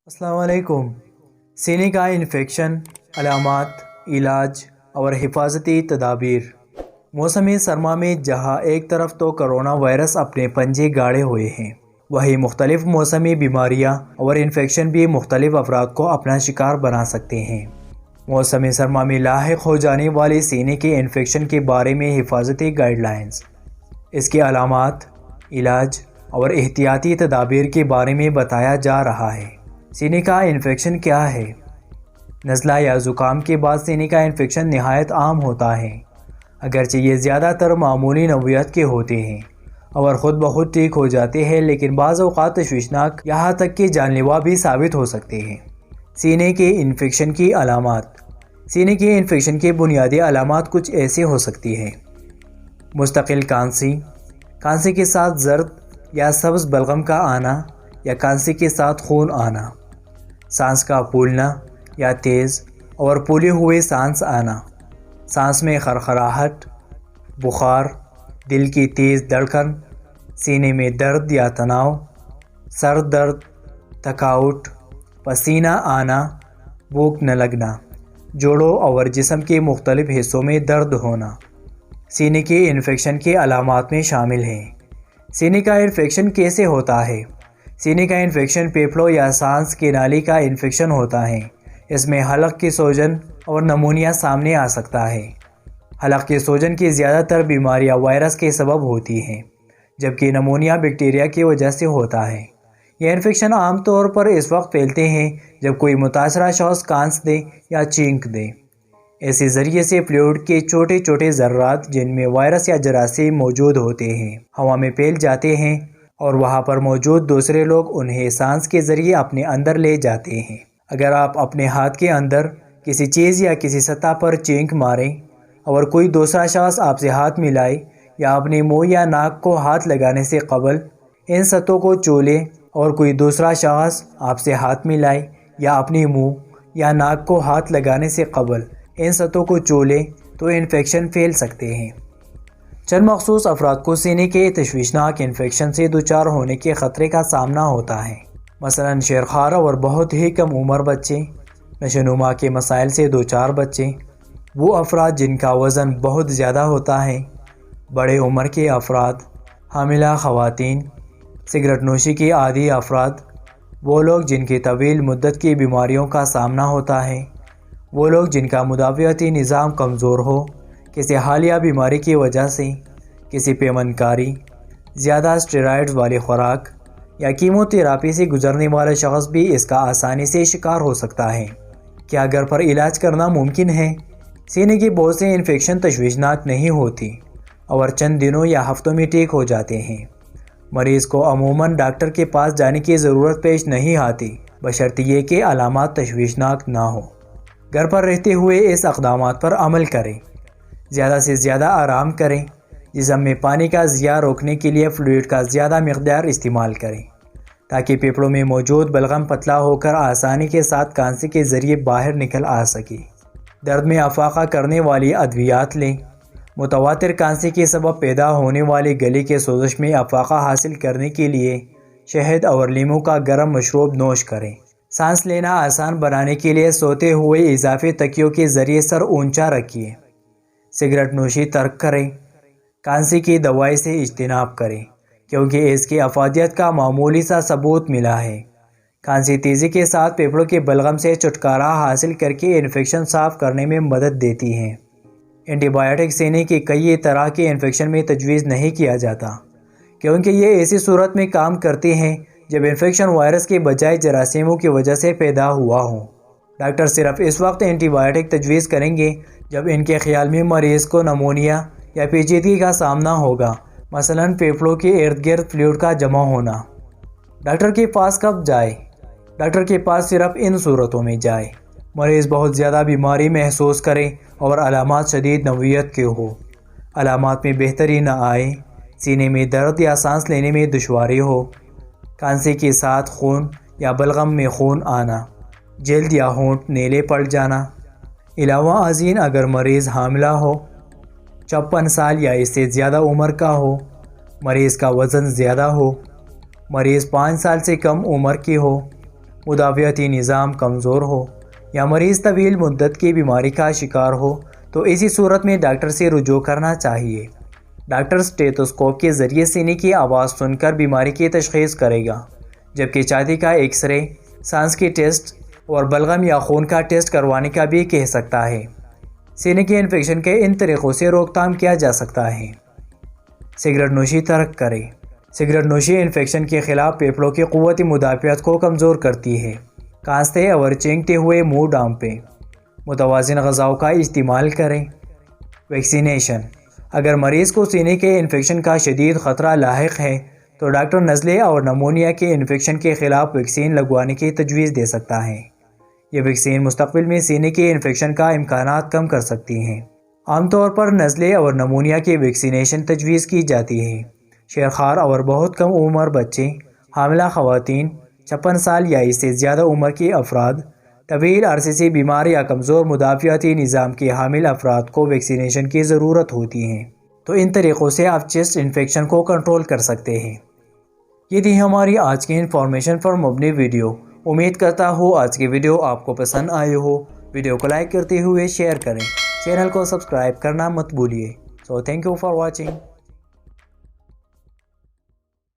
السلام علیکم۔ سینے کا انفیکشن، علامات، علاج اور حفاظتی تدابیر۔ موسم سرما میں جہاں ایک طرف تو کرونا وائرس اپنے پنجے گاڑے ہوئے ہیں، وہیں مختلف موسمی بیماریاں اور انفیکشن بھی مختلف افراد کو اپنا شکار بنا سکتے ہیں۔ موسم سرما میں لاحق ہو جانے والے سینے کے انفیکشن کے بارے میں حفاظتی گائیڈ لائنز، اس کے علامات، علاج اور احتیاطی تدابیر کے بارے میں بتایا جا رہا ہے۔ سینے کا انفیکشن کیا ہے؟ نزلہ یا زکام کے بعد سینے کا انفیکشن نہایت عام ہوتا ہے، اگرچہ یہ زیادہ تر معمولی نوعیت کے ہوتے ہیں اور خود بخود ٹھیک ہو جاتے ہیں، لیکن بعض اوقات تشویشناک یہاں تک کہ جان لیوا بھی ثابت ہو سکتے ہیں۔ سینے کے انفیکشن کی علامات۔ سینے کے انفیکشن کے بنیادی علامات کچھ ایسے ہو سکتی ہیں: مستقل کھانسی، کھانسی کے ساتھ زرد یا سبز بلغم کا آنا یا کھانسی کے ساتھ خون آنا، سانس کا پھولنا یا تیز اور پھولے ہوئے سانس آنا، سانس میں خرخراہٹ، بخار، دل کی تیز دھڑکن، سینے میں درد یا تناؤ، سر درد، تھکاوٹ، پسینہ آنا، بھوک نہ لگنا، جوڑوں اور جسم کے مختلف حصوں میں درد ہونا۔ سینے کے انفیکشن کے علامات میں شامل ہیں۔ سینے کا انفیکشن کیسے ہوتا ہے؟ سینے کا انفیکشن پھیپھڑوں یا سانس کی نالی کا انفیکشن ہوتا ہے۔ اس میں حلق کی سوجن اور نمونیا سامنے آ سکتا ہے۔ حلق کی سوجن کی زیادہ تر بیماریاں وائرس کے سبب ہوتی ہیں، جبکہ نمونیا بیکٹیریا کی وجہ سے ہوتا ہے۔ یہ انفیکشن عام طور پر اس وقت پھیلتے ہیں جب کوئی متاثرہ شخص کانس دے یا چینک دے۔ ایسے ذریعے سے فلوئڈ کے چھوٹے چھوٹے ذرات جن میں وائرس یا جراثیم موجود ہوتے ہیں ہوا میں پھیل جاتے ہیں اور وہاں پر موجود دوسرے لوگ انہیں سانس کے ذریعے اپنے اندر لے جاتے ہیں۔ اگر آپ اپنے ہاتھ کے اندر کسی چیز یا کسی سطح پر چینک ماریں اور کوئی دوسرا شخص آپ سے ہاتھ ملائے یا اپنے منہ یا ناک کو ہاتھ لگانے سے قبل ان سطحوں کو چھو لے اور کوئی دوسرا شخص آپ سے ہاتھ ملائے یا اپنے منہ یا ناک کو ہاتھ لگانے سے قبل ان سطحوں کو چھو لے تو انفیکشن پھیل سکتے ہیں۔ چند مخصوص افراد کو سینے کے تشویشناک انفیکشن سے دوچار ہونے کے خطرے کا سامنا ہوتا ہے، مثلاً شیرخوار اور بہت ہی کم عمر بچے، نشوونما کے مسائل سے دوچار بچے، وہ افراد جن کا وزن بہت زیادہ ہوتا ہے، بڑے عمر کے افراد، حاملہ خواتین، سگریٹ نوشی کے عادی افراد، وہ لوگ جن کی طویل مدت کی بیماریوں کا سامنا ہوتا ہے، وہ لوگ جن کا مدافعتی نظام کمزور ہو کسی حالیہ بیماری کی وجہ سے، کسی پیمنکاری، زیادہ اسٹیرائڈز والی خوراک یا کیموتھراپی سے گزرنے والا شخص بھی اس کا آسانی سے شکار ہو سکتا ہے۔ کیا گھر پر علاج کرنا ممکن ہے؟ سینے کے بہت سے انفیکشن تشویشناک نہیں ہوتی اور چند دنوں یا ہفتوں میں ٹھیک ہو جاتے ہیں۔ مریض کو عموماً ڈاکٹر کے پاس جانے کی ضرورت پیش نہیں آتی، بشرطیہ یہ کہ علامات تشویشناک نہ ہوں۔ گھر پر رہتے ہوئے اس اقدامات پر عمل کریں۔ زیادہ سے زیادہ آرام کریں۔ جسم میں پانی کا ضیاع روکنے کے لیے فلوئڈ کا زیادہ مقدار استعمال کریں تاکہ پھیپھڑوں میں موجود بلغم پتلا ہو کر آسانی کے ساتھ کھانسی کے ذریعے باہر نکل آ سکے۔ درد میں افاقہ کرنے والی ادویات لیں۔ متواتر کھانسی کے سبب پیدا ہونے والی گلے کے سوزش میں افاقہ حاصل کرنے کے لیے شہد اور لیموں کا گرم مشروب نوش کریں۔ سانس لینا آسان بنانے کے لیے سوتے ہوئے اضافی تکیوں کے ذریعے سر اونچا رکھیے۔ سگریٹ نوشی ترک کریں۔ کھانسی کی دوائی سے اجتناب کریں کیونکہ اس کی افادیت کا معمولی سا ثبوت ملا ہے۔ کھانسی تیزی کے ساتھ پھیپھڑوں کے بلغم سے چھٹکارا حاصل کر کے انفیکشن صاف کرنے میں مدد دیتی ہے۔ اینٹی بائیوٹک سینے کے کئی طرح کے انفیکشن میں تجویز نہیں کیا جاتا کیونکہ یہ ایسی صورت میں کام کرتے ہیں جب انفیکشن وائرس کے بجائے جراثیموں کی وجہ سے پیدا ہوا ہو۔ ڈاکٹر صرف اس وقت اینٹی بائیوٹک تجویز کریں گے جب ان کے خیال میں مریض کو نمونیا یا پیچیدگی کا سامنا ہوگا، مثلاً پھیپھڑوں کے ارد گرد فلوئڈ کا جمع ہونا۔ ڈاکٹر کے پاس کب جائے؟ ڈاکٹر کے پاس صرف ان صورتوں میں جائے: مریض بہت زیادہ بیماری محسوس کرے اور علامات شدید نوعیت کے ہو، علامات میں بہتری نہ آئے، سینے میں درد یا سانس لینے میں دشواری ہو، کھانسی کے ساتھ خون یا بلغم میں خون آنا، جلد یا ہونٹ نیلے پڑ جانا۔ علاوہ ازیں اگر مریض حاملہ ہو، 56 سال یا اس سے زیادہ عمر کا ہو، مریض کا وزن زیادہ ہو، مریض 5 سال سے کم عمر کی ہو، مدافعتی نظام کمزور ہو یا مریض طویل مدت کی بیماری کا شکار ہو تو اسی صورت میں ڈاکٹر سے رجوع کرنا چاہیے۔ ڈاکٹر اسٹیتھوسکوپ کے ذریعے سینے کی آواز سن کر بیماری کی تشخیص کرے گا، جبکہ چھاتی کا ایکس رے، سانس کی ٹیسٹ اور بلغم یا خون کا ٹیسٹ کروانے کا بھی کہہ سکتا ہے۔ سینے کے انفیکشن کے ان طریقوں سے روک تھام کیا جا سکتا ہے۔ سگریٹ نوشی ترک کریں۔ سگریٹ نوشی انفیکشن کے خلاف پھیپھڑوں کی قوت مدافعت کو کمزور کرتی ہے۔ کھانستے اور چینگتے ہوئے منہ ڈھانپیں۔ متوازن غذاؤں کا استعمال کریں۔ ویکسینیشن۔ اگر مریض کو سینے کے انفیکشن کا شدید خطرہ لاحق ہے تو ڈاکٹر نزلے اور نمونیا کے انفیکشن کے خلاف ویکسین لگوانے کی تجویز دے سکتا ہے۔ یہ ویکسین مستقبل میں سینے کے انفیکشن کا امکانات کم کر سکتی ہیں۔ عام طور پر نزلے اور نمونیا کی ویکسینیشن تجویز کی جاتی ہے۔ شیرخوار اور بہت کم عمر بچے، حاملہ خواتین، 56 سال یا اس سے زیادہ عمر کے افراد، طویل عرصے سے بیمار یا کمزور مدافعتی نظام کے حامل افراد کو ویکسینیشن کی ضرورت ہوتی ہے۔ تو ان طریقوں سے آپ چیسٹ انفیکشن کو کنٹرول کر سکتے ہیں۔ یہ تھی ہماری آج کی انفارمیشن پر مبنی ویڈیو۔ امید کرتا ہوں آج کی ویڈیو آپ کو پسند آئی ہو۔ ویڈیو کو لائک کرتے ہوئے شیئر کریں۔ چینل کو سبسکرائب کرنا مت بھولیے۔ So thank you for watching.